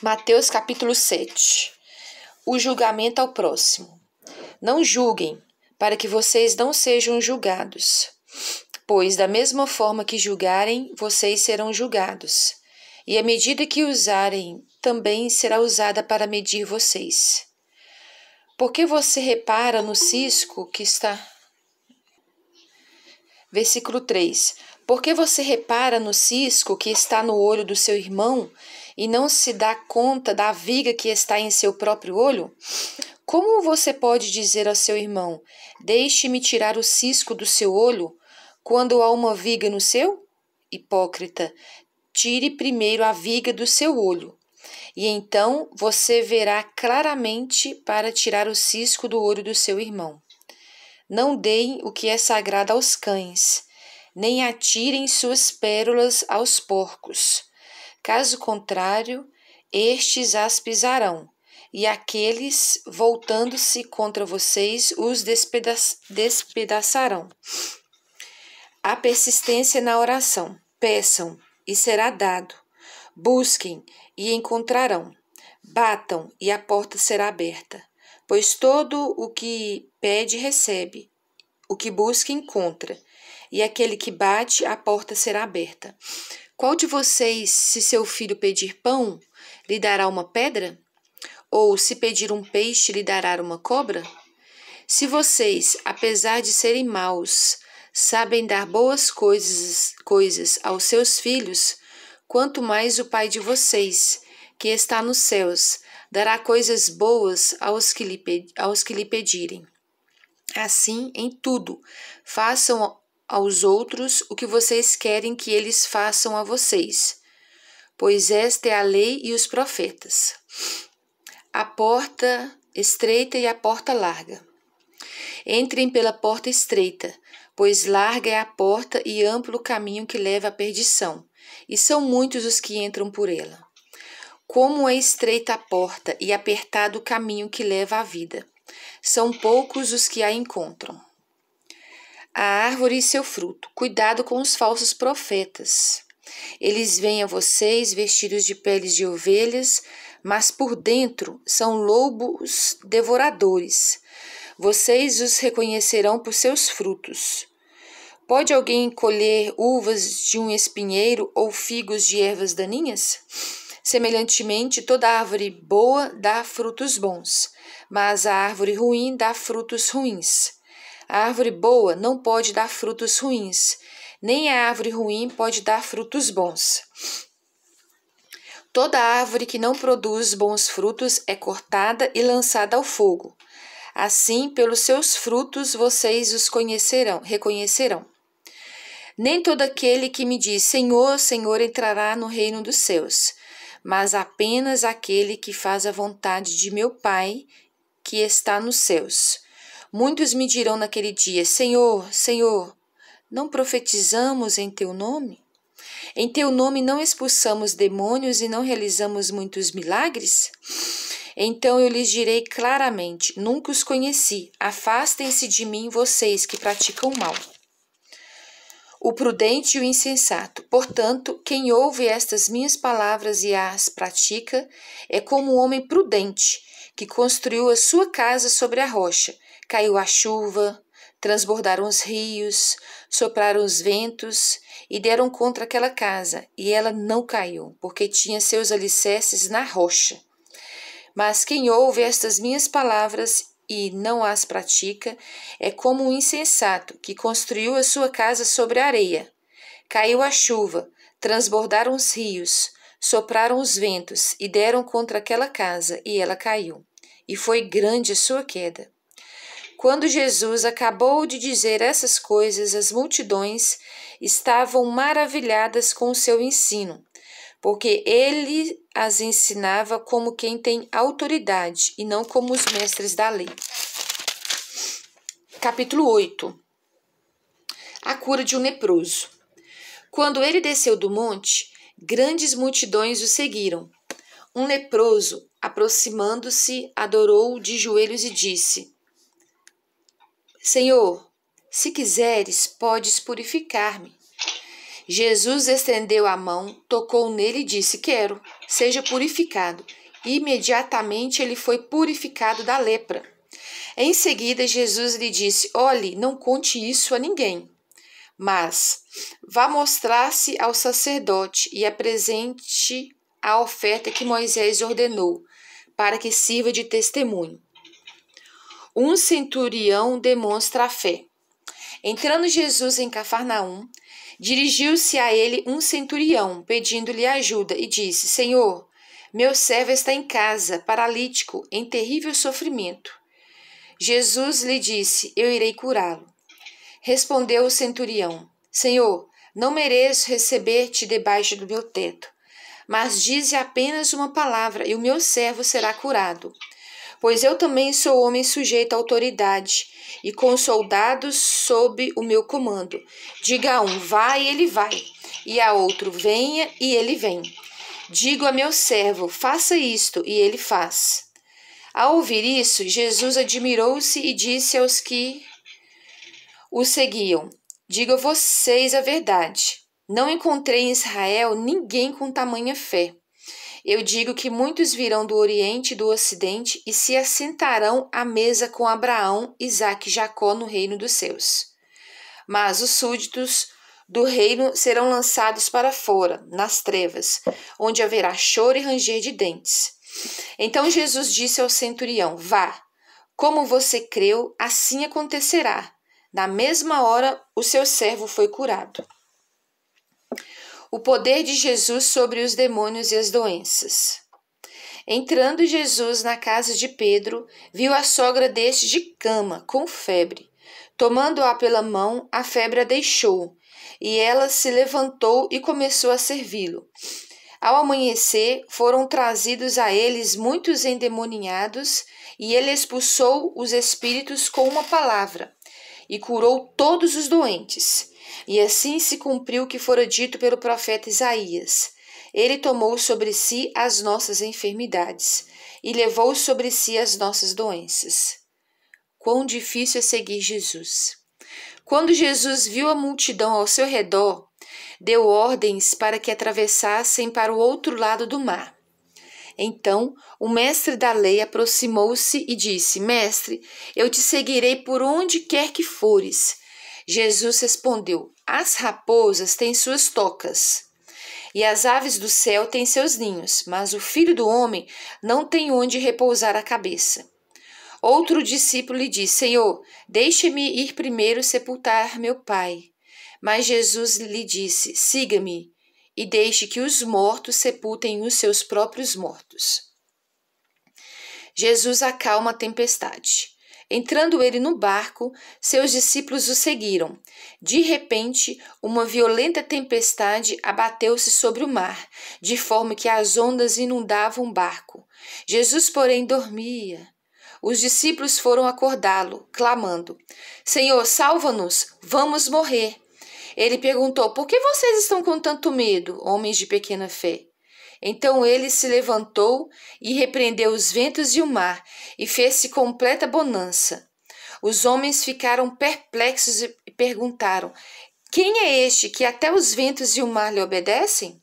Mateus capítulo 7. O julgamento ao próximo. Não julguem, para que vocês não sejam julgados. Pois da mesma forma que julgarem, vocês serão julgados. E a medida que usarem também será usada para medir vocês. Por que você repara no cisco que está... Versículo 3. Por que você repara no cisco que está no olho do seu irmão e não se dá conta da viga que está em seu próprio olho? Como você pode dizer ao seu irmão, deixe-me tirar o cisco do seu olho, quando há uma viga no seu? Hipócrita, tire primeiro a viga do seu olho, e então você verá claramente para tirar o cisco do olho do seu irmão. Não deem o que é sagrado aos cães, nem atirem suas pérolas aos porcos. Caso contrário, estes as pisarão, e aqueles, voltando-se contra vocês, os despedaçarão. A persistência na oração. Peçam, e será dado. Busquem, e encontrarão. Batam, e a porta será aberta. Pois todo o que pede, recebe. O que busca, encontra. E aquele que bate, a porta será aberta. Qual de vocês, se seu filho pedir pão, lhe dará uma pedra? Ou, se pedir um peixe, lhe dará uma cobra? Se vocês, apesar de serem maus, sabem dar boas coisas aos seus filhos, quanto mais o Pai de vocês, que está nos céus, dará coisas boas aos que lhe pedirem. Assim, em tudo, façam aos outros o que vocês querem que eles façam a vocês, pois esta é a lei e os profetas. A porta estreita e a porta larga. Entrem pela porta estreita, pois larga é a porta e amplo o caminho que leva à perdição, e são muitos os que entram por ela. Como é estreita a porta e apertado o caminho que leva à vida, são poucos os que a encontram. A árvore e seu fruto. Cuidado com os falsos profetas. Eles vêm a vocês vestidos de peles de ovelhas, mas por dentro são lobos devoradores. Vocês os reconhecerão por seus frutos. Pode alguém colher uvas de um espinheiro ou figos de ervas daninhas? Semelhantemente, toda árvore boa dá frutos bons, mas a árvore ruim dá frutos ruins. A árvore boa não pode dar frutos ruins, nem a árvore ruim pode dar frutos bons. Toda árvore que não produz bons frutos é cortada e lançada ao fogo. Assim, pelos seus frutos vocês os reconhecerão. Nem todo aquele que me diz Senhor, Senhor entrará no reino dos céus, mas apenas aquele que faz a vontade de meu Pai que está nos céus. Muitos me dirão naquele dia, Senhor, Senhor, não profetizamos em teu nome? Em teu nome não expulsamos demônios e não realizamos muitos milagres? Então eu lhes direi claramente, nunca os conheci, afastem-se de mim vocês que praticam o mal. O prudente e o insensato. Portanto, quem ouve estas minhas palavras e as pratica, é como um homem prudente, que construiu a sua casa sobre a rocha. Caiu a chuva, transbordaram os rios, sopraram os ventos e deram contra aquela casa, e ela não caiu, porque tinha seus alicerces na rocha. Mas quem ouve estas minhas palavras e não as pratica, é como um insensato que construiu a sua casa sobre a areia. Caiu a chuva, transbordaram os rios, sopraram os ventos e deram contra aquela casa, e ela caiu. E foi grande a sua queda. Quando Jesus acabou de dizer essas coisas, as multidões estavam maravilhadas com o seu ensino, porque ele as ensinava como quem tem autoridade e não como os mestres da lei. Capítulo 8. A cura de um leproso. Quando ele desceu do monte, grandes multidões o seguiram. Um leproso, aproximando-se, adorou-o de joelhos e disse: Senhor, se quiseres, podes purificar-me. Jesus estendeu a mão, tocou nele e disse: Quero, seja purificado. Imediatamente ele foi purificado da lepra. Em seguida, Jesus lhe disse: Olhe, não conte isso a ninguém, mas vá mostrar-se ao sacerdote e apresente a oferta que Moisés ordenou, para que sirva de testemunho. Um centurião demonstra a fé. Entrando Jesus em Cafarnaum, dirigiu-se a ele um centurião, pedindo-lhe ajuda, e disse: Senhor, meu servo está em casa, paralítico, em terrível sofrimento. Jesus lhe disse: Eu irei curá-lo. Respondeu o centurião: Senhor, não mereço receber-te debaixo do meu teto, mas dize apenas uma palavra e o meu servo será curado. Pois eu também sou homem sujeito à autoridade e com soldados sob o meu comando. Diga a um: vá, e ele vai, e a outro: venha, e ele vem. Digo a meu servo: faça isto, e ele faz. Ao ouvir isso, Jesus admirou-se e disse aos que o seguiam: Digo a vocês a verdade. Não encontrei em Israel ninguém com tamanha fé. Eu digo que muitos virão do Oriente e do Ocidente e se assentarão à mesa com Abraão, Isaque e Jacó no reino dos céus. Mas os súditos do reino serão lançados para fora, nas trevas, onde haverá choro e ranger de dentes. Então Jesus disse ao centurião: Vá, como você creu, assim acontecerá. Na mesma hora, o seu servo foi curado. O poder de Jesus sobre os demônios e as doenças. Entrando Jesus na casa de Pedro, viu a sogra deste de cama, com febre. Tomando-a pela mão, a febre a deixou, e ela se levantou e começou a servi-lo. Ao amanhecer, foram trazidos a eles muitos endemoniados, e ele expulsou os espíritos com uma palavra, e curou todos os doentes. E assim se cumpriu o que fora dito pelo profeta Isaías: Ele tomou sobre si as nossas enfermidades e levou sobre si as nossas doenças. Quão difícil é seguir Jesus! Quando Jesus viu a multidão ao seu redor, deu ordens para que atravessassem para o outro lado do mar. Então, o mestre da lei aproximou-se e disse: Mestre, eu te seguirei por onde quer que fores. Jesus respondeu: As raposas têm suas tocas, e as aves do céu têm seus ninhos, mas o Filho do Homem não tem onde repousar a cabeça. Outro discípulo lhe disse: Senhor, deixe-me ir primeiro sepultar meu pai. Mas Jesus lhe disse: Siga-me e deixe que os mortos sepultem os seus próprios mortos. Jesus acalma a tempestade. Entrando ele no barco, seus discípulos o seguiram. De repente, uma violenta tempestade abateu-se sobre o mar, de forma que as ondas inundavam o barco. Jesus, porém, dormia. Os discípulos foram acordá-lo, clamando: Senhor, salva-nos, vamos morrer. Ele perguntou: Por que vocês estão com tanto medo, homens de pequena fé? Então ele se levantou e repreendeu os ventos e o mar, e fez-se completa bonança. Os homens ficaram perplexos e perguntaram: Quem é este que até os ventos e o mar lhe obedecem?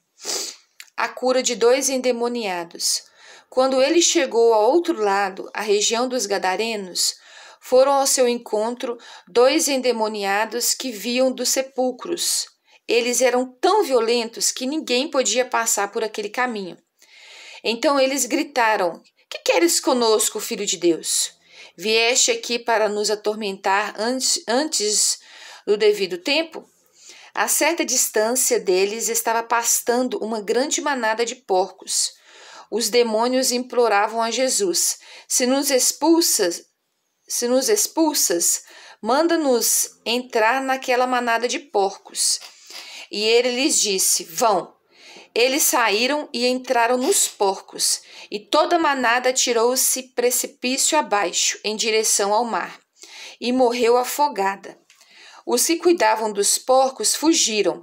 A cura de 2 endemoniados. Quando ele chegou ao outro lado, a região dos Gadarenos, foram ao seu encontro 2 endemoniados que vinham dos sepulcros. Eles eram tão violentos que ninguém podia passar por aquele caminho. Então eles gritaram: Que queres conosco, Filho de Deus? Vieste aqui para nos atormentar antes do devido tempo? A certa distância deles estava pastando uma grande manada de porcos. Os demônios imploravam a Jesus: Se nos expulsas, manda-nos entrar naquela manada de porcos. E ele lhes disse: Vão. Eles saíram e entraram nos porcos, e toda a manada atirou-se precipício abaixo, em direção ao mar, e morreu afogada. Os que cuidavam dos porcos fugiram.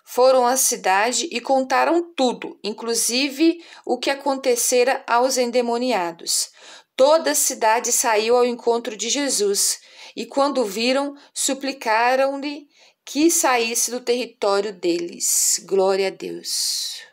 Foram à cidade e contaram tudo, inclusive o que acontecera aos endemoniados. Toda a cidade saiu ao encontro de Jesus, e quando o viram, suplicaram-lhe que saísse do território deles. Glória a Deus.